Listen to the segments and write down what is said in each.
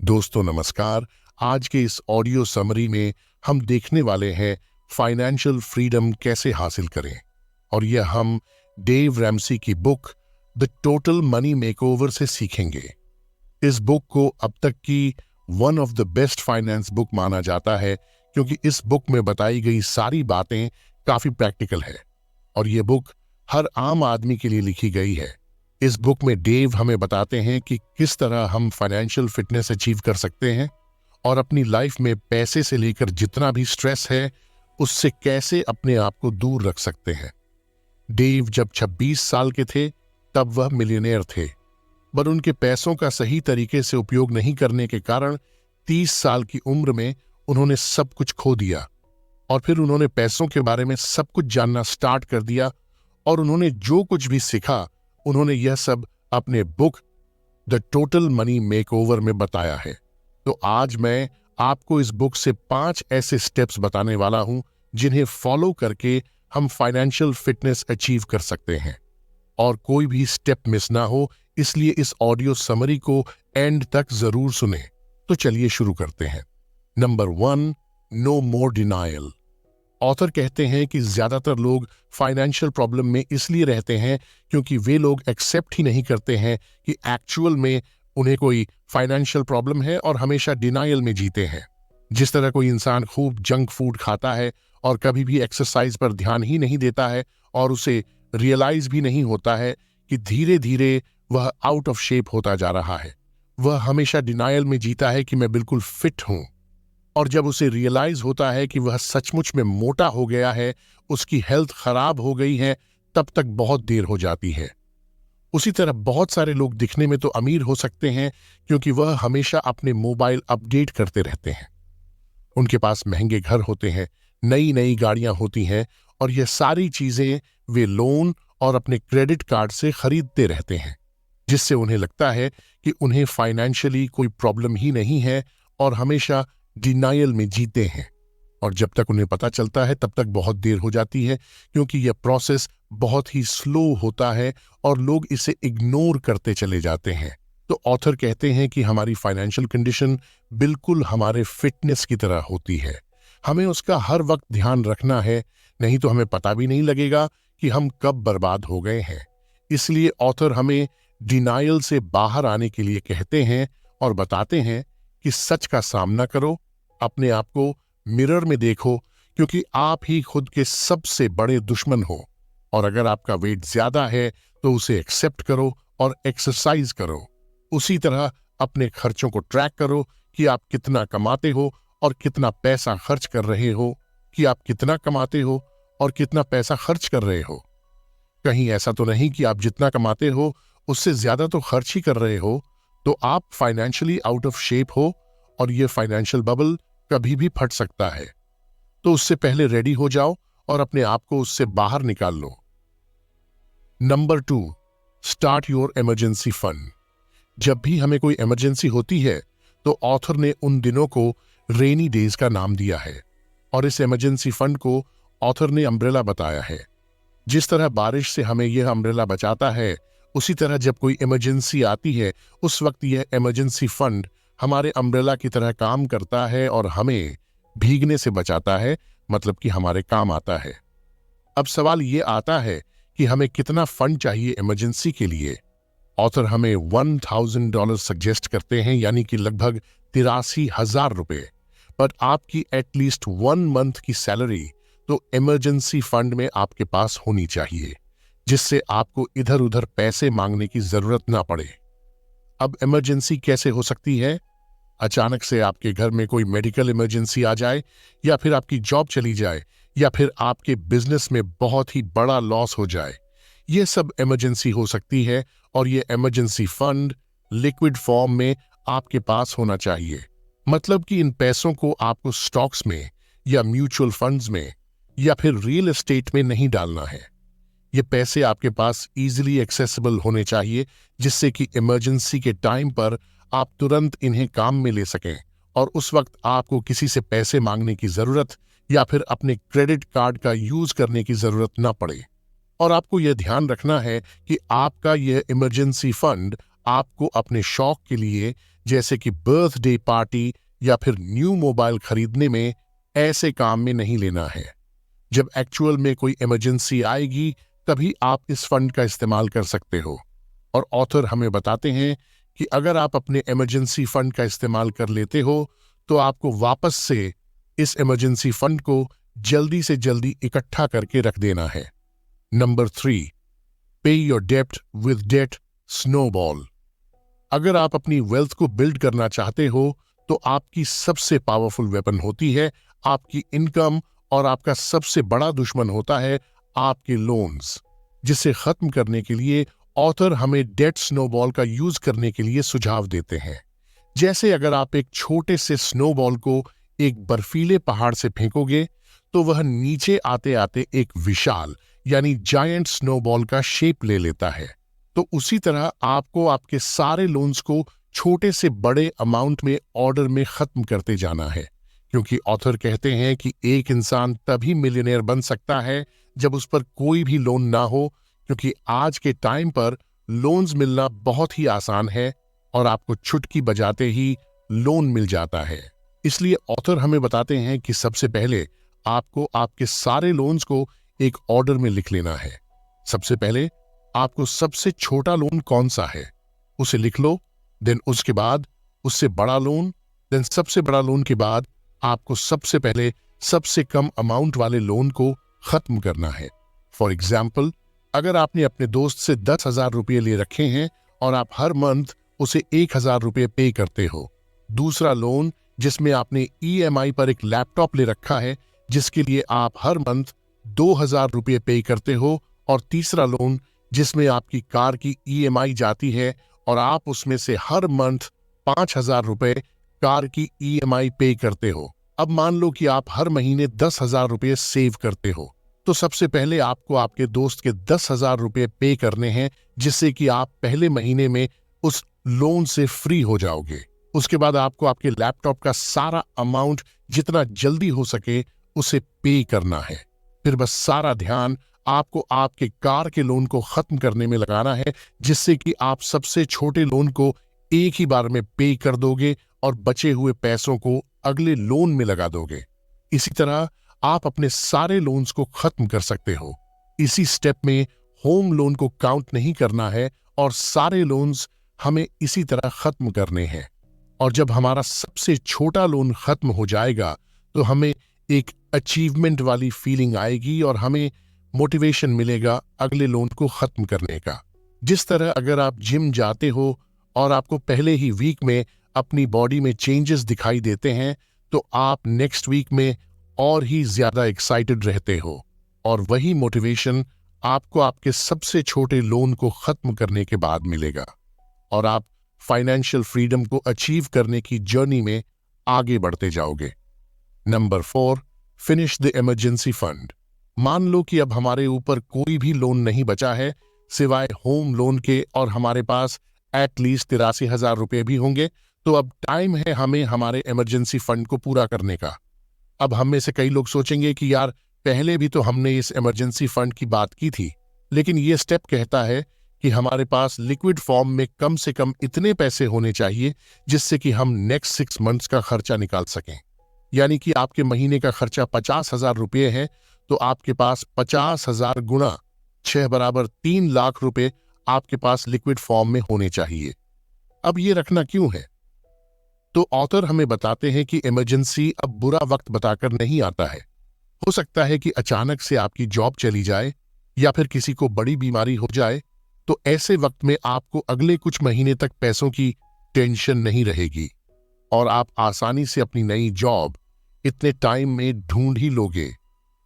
दोस्तों नमस्कार। आज के इस ऑडियो समरी में हम देखने वाले हैं फाइनेंशियल फ्रीडम कैसे हासिल करें, और यह हम डेव रैमसी की book the total money makeover से सीखेंगे। इस बुक को अब तक की one of the best finance book माना जाता है, क्योंकि इस बुक में बताई गई सारी बातें काफी प्रैक्टिकल है और यह बुक हर आम आदमी के लिए लिखी गई है। इस बुक में डेव हमें बताते हैं कि किस तरह हम फाइनेंशियल फिटनेस अचीव कर सकते हैं और अपनी लाइफ में पैसे से लेकर जितना भी स्ट्रेस है उससे कैसे अपने आप को दूर रख सकते हैं। डेव जब 26 साल के थे तब वह मिलियनेयर थे, पर उनके पैसों का सही तरीके से उपयोग नहीं करने के कारण 30 साल की उम्र में उन्होंने सब कुछ खो दिया। और फिर उन्होंने पैसों के बारे में सब कुछ जानना स्टार्ट कर दिया और उन्होंने जो कुछ भी सीखा उन्होंने यह सब अपने book the total money makeover में बताया है। तो आज मैं आपको इस बुक से 5 ऐसे स्टेप्स बताने वाला हूं जिन्हें फॉलो करके हम फाइनेंशियल फिटनेस अचीव कर सकते हैं और कोई भी स्टेप मिस ना हो, इसलिए इस ऑडियो समरी को एंड तक जरूर सुने। तो चलिए शुरू करते हैं। नंबर 1, नो मोर डिनायल। ऑथर कहते हैं कि ज्यादातर लोग फाइनेंशियल प्रॉब्लम में इसलिए रहते हैं क्योंकि वे लोग एक्सेप्ट ही नहीं करते हैं कि एक्चुअल में उन्हें कोई फाइनेंशियल प्रॉब्लम है और हमेशा डिनायल में जीते हैं। जिस तरह कोई इंसान खूब जंक फूड खाता है और कभी भी एक्सरसाइज पर ध्यान ही नहीं देता है और उसे रियलाइज भी नहीं होता है कि धीरे धीरे वह आउट ऑफ शेप होता जा रहा है, वह हमेशा डिनायल में जीता है कि मैं बिल्कुल फिट हूं, और जब उसे रियलाइज होता है कि वह सचमुच में मोटा हो गया है, उसकी हेल्थ खराब हो गई है, तब तक बहुत देर हो जाती है। उसी तरह बहुत सारे लोग दिखने में तो अमीर हो सकते हैं क्योंकि वह हमेशा अपने मोबाइल अपडेट करते रहते हैं। उनके पास महंगे घर होते हैं, नई नई गाड़ियां होती हैं और यह सारी चीजें वे लोन और अपने क्रेडिट कार्ड से खरीदते रहते हैं, जिससे उन्हें लगता है कि उन्हें फाइनेंशियली कोई प्रॉब्लम ही नहीं है और हमेशा डिनायल में जीते हैं। और जब तक उन्हें पता चलता है तब तक बहुत देर हो जाती है, क्योंकि यह प्रोसेस बहुत ही स्लो होता है और लोग इसे इग्नोर करते चले जाते हैं। तो ऑथर कहते हैं कि हमारी फाइनेंशियल कंडीशन बिल्कुल हमारे फिटनेस की तरह होती है, हमें उसका हर वक्त ध्यान रखना है, नहीं तो हमें पता भी नहीं लगेगा कि हम कब बर्बाद हो गए हैं। इसलिए ऑथर हमें डिनायल से बाहर आने के लिए कहते हैं और बताते हैं कि सच का सामना करो, अपने आप को मिरर में देखो, क्योंकि आप ही खुद के सबसे बड़े दुश्मन हो। और अगर आपका वेट ज्यादा है तो उसे एक्सेप्ट करो और एक्सरसाइज करो। उसी तरह अपने खर्चों को ट्रैक करो कि आप कितना कमाते हो और कितना पैसा खर्च कर रहे हो, कि आप कितना कमाते हो और कितना पैसा खर्च कर रहे हो। कहीं ऐसा तो नहीं कि आप जितना कमाते हो उससे ज्यादा तो खर्च ही कर रहे हो, तो आप फाइनेंशियली आउट ऑफ शेप हो और ये फाइनेंशियल बबल कभी भी फट सकता है। तो उससे पहले रेडी हो जाओ और अपने आप को उससे बाहर निकाल लो। Number 2, start your emergency fund. जब भी हमें कोई इमरजेंसी होती है तो ऑथर ने उन दिनों को रेनी डेज का नाम दिया है और इस इमरजेंसी फंड को ऑथर ने अम्ब्रेला बताया है। जिस तरह बारिश से हमें यह अम्ब्रेला बचाता है, उसी तरह जब कोई इमरजेंसी आती है उस वक्त यह इमरजेंसी फंड हमारे अम्ब्रेला की तरह काम करता है और हमें भीगने से बचाता है, मतलब कि हमारे काम आता है। अब सवाल ये आता है कि हमें कितना फंड चाहिए इमरजेंसी के लिए। ऑथर हमें $1000 सजेस्ट करते हैं, यानी कि लगभग 83,000 रुपए, पर आपकी एटलीस्ट 1 मंथ की सैलरी तो इमरजेंसी फंड में आपके पास होनी चाहिए, जिससे आपको इधर उधर पैसे मांगने की जरूरत ना पड़े। अब इमरजेंसी कैसे हो सकती है? अचानक से आपके घर में कोई मेडिकल इमरजेंसी आ जाए, या फिर आपकी जॉब चली जाए, या फिर आपके बिजनेस में बहुत ही बड़ा लॉस हो जाए। ये सब इमरजेंसी हो सकती है और ये इमरजेंसी फंड लिक्विड फॉर्म में आपके पास होना चाहिए। मतलब कि इन पैसों को आपको स्टॉक्स में या म्यूचुअल फंड्स में या फिर रियल एस्टेट में नहीं डालना है। ये पैसे आपके पास इजीली एक्सेसिबल होने चाहिए, जिससे कि इमरजेंसी के टाइम पर आप तुरंत इन्हें काम में ले सकें और उस वक्त आपको किसी से पैसे मांगने की जरूरत या फिर अपने क्रेडिट कार्ड का यूज करने की जरूरत ना पड़े। और आपको यह ध्यान रखना है कि आपका यह इमरजेंसी फंड आपको अपने शौक के लिए, जैसे कि बर्थडे पार्टी या फिर न्यू मोबाइल खरीदने में ऐसे काम में नहीं लेना है। जब एक्चुअल में कोई इमरजेंसी आएगी तभी आप इस फंड का इस्तेमाल कर सकते हो। और ऑथर हमें बताते हैं कि अगर आप अपने इमरजेंसी फंड का इस्तेमाल कर लेते हो तो आपको वापस से इस इमरजेंसी फंड को जल्दी से जल्दी इकट्ठा करके रख देना है। नंबर 3, पे योर डेब्ट विद डेट स्नोबॉल। अगर आप अपनी वेल्थ को बिल्ड करना चाहते हो तो आपकी सबसे पावरफुल वेपन होती है आपकी इनकम, और आपका सबसे बड़ा दुश्मन होता है आपके लोन्स, जिसे खत्म करने के लिए ऑथर हमें डेट स्नोबॉल का यूज करने के लिए सुझाव देते हैं। जैसे अगर आप एक छोटे से स्नोबॉल को एक बर्फीले पहाड़ से फेंकोगे तो वह नीचे आते आते एक विशाल यानी जायंट स्नोबॉल का शेप ले लेता है। तो उसी तरह आपको आपके सारे लोन्स को छोटे से बड़े अमाउंट में ऑर्डर में खत्म करते जाना है, क्योंकि ऑथर कहते हैं कि एक इंसान तभी मिलियनेयर बन सकता है जब उस पर कोई भी लोन ना हो, क्योंकि आज के टाइम पर लोन्स मिलना बहुत ही आसान है और आपको चुटकी बजाते ही लोन मिल जाता है। इसलिए ऑथर हमें बताते हैं कि सबसे पहले आपको आपके सारे लोन्स को एक ऑर्डर में लिख लेना है। सबसे पहले आपको सबसे छोटा लोन कौन सा है उसे लिख लो, देन उसके बाद उससे बड़ा लोन, देन सबसे बड़ा लोन के बाद आपको सबसे पहले सबसे कम अमाउंट वाले लोन को खत्म करना है। फॉर एग्जाम्पल, अगर आपने अपने दोस्त से 10,000 रुपये ले रखे हैं और आप हर मंथ उसे 1,000 रुपये पे करते हो, दूसरा लोन जिसमें आपने EMI पर एक लैपटॉप ले रखा है जिसके लिए आप हर मंथ 2,000 रुपये पे करते हो, और तीसरा लोन जिसमें आपकी कार की EMI जाती है और आप उसमें से हर मंथ 5,000 रुपये कार की EMI पे करते हो। अब मान लो कि आप हर महीने 10,000 रुपये सेव करते हो, तो सबसे पहले आपको आपके दोस्त के 10,000 रुपये पे करने हैं, जिससे कि आप पहले महीने में उस लोन से फ्री हो जाओगे। उसके बाद आपको आपके लैपटॉप का सारा अमाउंट जितना जल्दी हो सके उसे पे करना है। फिर बस सारा ध्यान आपको आपके कार के लोन को खत्म करने में लगाना है, जिससे कि आप सबसे छोटे लोन को एक ही बार में पे कर दोगे और बचे हुए पैसों को अगले लोन में लगा दोगे। इसी तरह आप अपने सारे लोन्स को खत्म कर सकते हो। इसी स्टेप में होम लोन को काउंट नहीं करना है और सारे लोन्स हमें इसी तरह खत्म करने हैं। और जब हमारा सबसे छोटा लोन खत्म हो जाएगा तो हमें एक अचीवमेंट वाली फीलिंग आएगी और हमें मोटिवेशन मिलेगा अगले लोन को खत्म करने का। जिस तरह अगर आप जिम जाते हो और आपको पहले ही वीक में अपनी बॉडी में चेंजेस दिखाई देते हैं, तो आप नेक्स्ट वीक में और ही ज्यादा एक्साइटेड रहते हो, और वही मोटिवेशन आपको आपके सबसे छोटे लोन को खत्म करने के बाद मिलेगा और आप फाइनेंशियल फ्रीडम को अचीव करने की जर्नी में आगे बढ़ते जाओगे। Number 4, finish the emergency fund. मान लो कि अब हमारे ऊपर कोई भी लोन नहीं बचा है सिवाय होम लोन के, और हमारे पास एटलीस्ट 83,000 रुपये भी होंगे, तो अब टाइम है हमें हमारे इमरजेंसी फंड को पूरा करने का। अब हम में से कई लोग सोचेंगे कि यार पहले भी तो हमने इस इमरजेंसी फंड की बात की थी, लेकिन ये स्टेप कहता है कि हमारे पास लिक्विड फॉर्म में कम से कम इतने पैसे होने चाहिए जिससे कि हम नेक्स्ट 6 मंथ्स का खर्चा निकाल सकें। यानी कि आपके महीने का खर्चा 50,000 रुपये है, तो आपके पास 50,000 गुणा 6 बराबर 3 लाख रुपए आपके पास लिक्विड फॉर्म में होने चाहिए। अब ये रखना क्यों है? तो ऑथर हमें बताते हैं कि इमरजेंसी अब बुरा वक्त बताकर नहीं आता है। हो सकता है कि अचानक से आपकी जॉब चली जाए या फिर किसी को बड़ी बीमारी हो जाए, तो ऐसे वक्त में आपको अगले कुछ महीने तक पैसों की टेंशन नहीं रहेगी और आप आसानी से अपनी नई जॉब इतने टाइम में ढूंढ ही लोगे।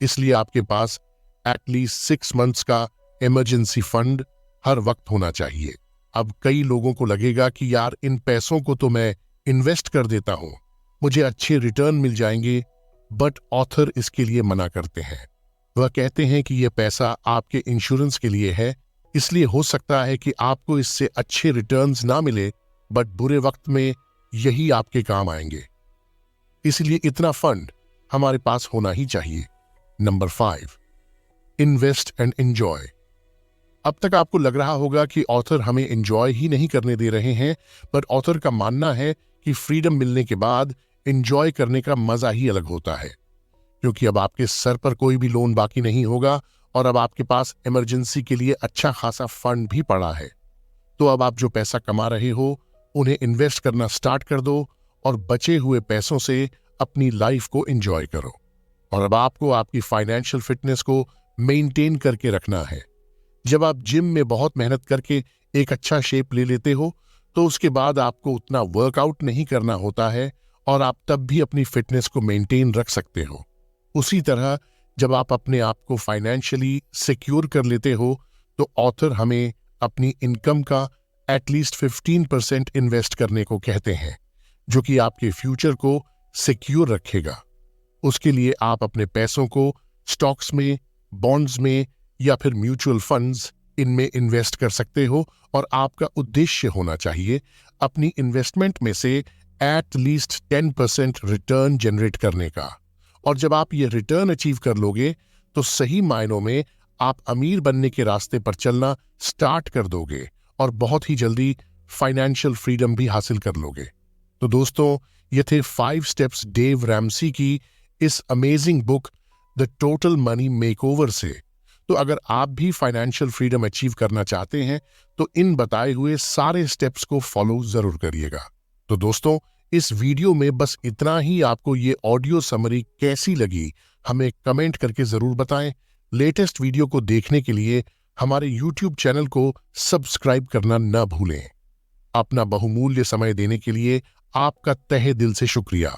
इसलिए आपके पास एटलीस्ट 6 मंथ्स का इमरजेंसी फंड हर वक्त होना चाहिए। अब कई लोगों को लगेगा कि यार इन पैसों को तो मैं इन्वेस्ट कर देता हूं, मुझे अच्छे रिटर्न मिल जाएंगे, बट ऑथर इसके लिए मना करते हैं। वह कहते हैं कि यह पैसा आपके इंश्योरेंस के लिए है, इसलिए हो सकता है कि आपको इससे अच्छे रिटर्न्स ना मिले, बट बुरे वक्त में यही आपके काम आएंगे। इसलिए इतना फंड हमारे पास होना ही चाहिए। Number 5, invest and enjoy. अब तक आपको लग रहा होगा कि ऑथर हमें एंजॉय ही नहीं करने दे रहे हैं, पर ऑथर का मानना है कि फ्रीडम मिलने के बाद एंजॉय करने का मजा ही अलग होता है, क्योंकि अब आपके सर पर कोई भी लोन बाकी नहीं होगा और अब आपके पास इमरजेंसी के लिए अच्छा खासा फंड भी पड़ा है। तो अब आप जो पैसा कमा रहे हो उन्हें इन्वेस्ट करना स्टार्ट कर दो और बचे हुए पैसों से अपनी लाइफ को एंजॉय करो। और अब आपको आपकी फाइनेंशियल फिटनेस को मेंटेन करके रखना है। जब आप जिम में बहुत मेहनत करके एक अच्छा शेप ले लेते हो तो उसके बाद आपको उतना वर्कआउट नहीं करना होता है और आप तब भी अपनी फिटनेस को मेंटेन रख सकते हो। उसी तरह जब आप अपने आप को फाइनेंशियली सिक्योर कर लेते हो तो ऑथर हमें अपनी इनकम का एटलीस्ट 15% इन्वेस्ट करने को कहते हैं, जो कि आपके फ्यूचर को सिक्योर रखेगा। उसके लिए आप अपने पैसों को स्टॉक्स में, बॉन्ड्स में या फिर म्यूचुअल फंड्स इनमें इन्वेस्ट कर सकते हो और आपका उद्देश्य होना चाहिए अपनी इन्वेस्टमेंट में से एट लीस्ट 10% रिटर्न जनरेट करने का। और जब आप ये रिटर्न अचीव कर लोगे तो सही मायनों में आप अमीर बनने के रास्ते पर चलना स्टार्ट कर दोगे और बहुत ही जल्दी फाइनेंशियल फ्रीडम भी हासिल कर लोगे। तो दोस्तों, ये थे 5 स्टेप्स डेव रैमसी की इस amazing book the total money makeover से। तो अगर आप भी फाइनेंशियल फ्रीडम अचीव करना चाहते हैं तो इन बताए हुए सारे स्टेप्स को फॉलो जरूर करिएगा। तो दोस्तों, इस वीडियो में बस इतना ही। आपको ये ऑडियो समरी कैसी लगी हमें कमेंट करके जरूर बताएं। लेटेस्ट वीडियो को देखने के लिए हमारे यूट्यूब चैनल को सब्सक्राइब करना न भूलें। अपना बहुमूल्य समय देने के लिए आपका तहे दिल से शुक्रिया।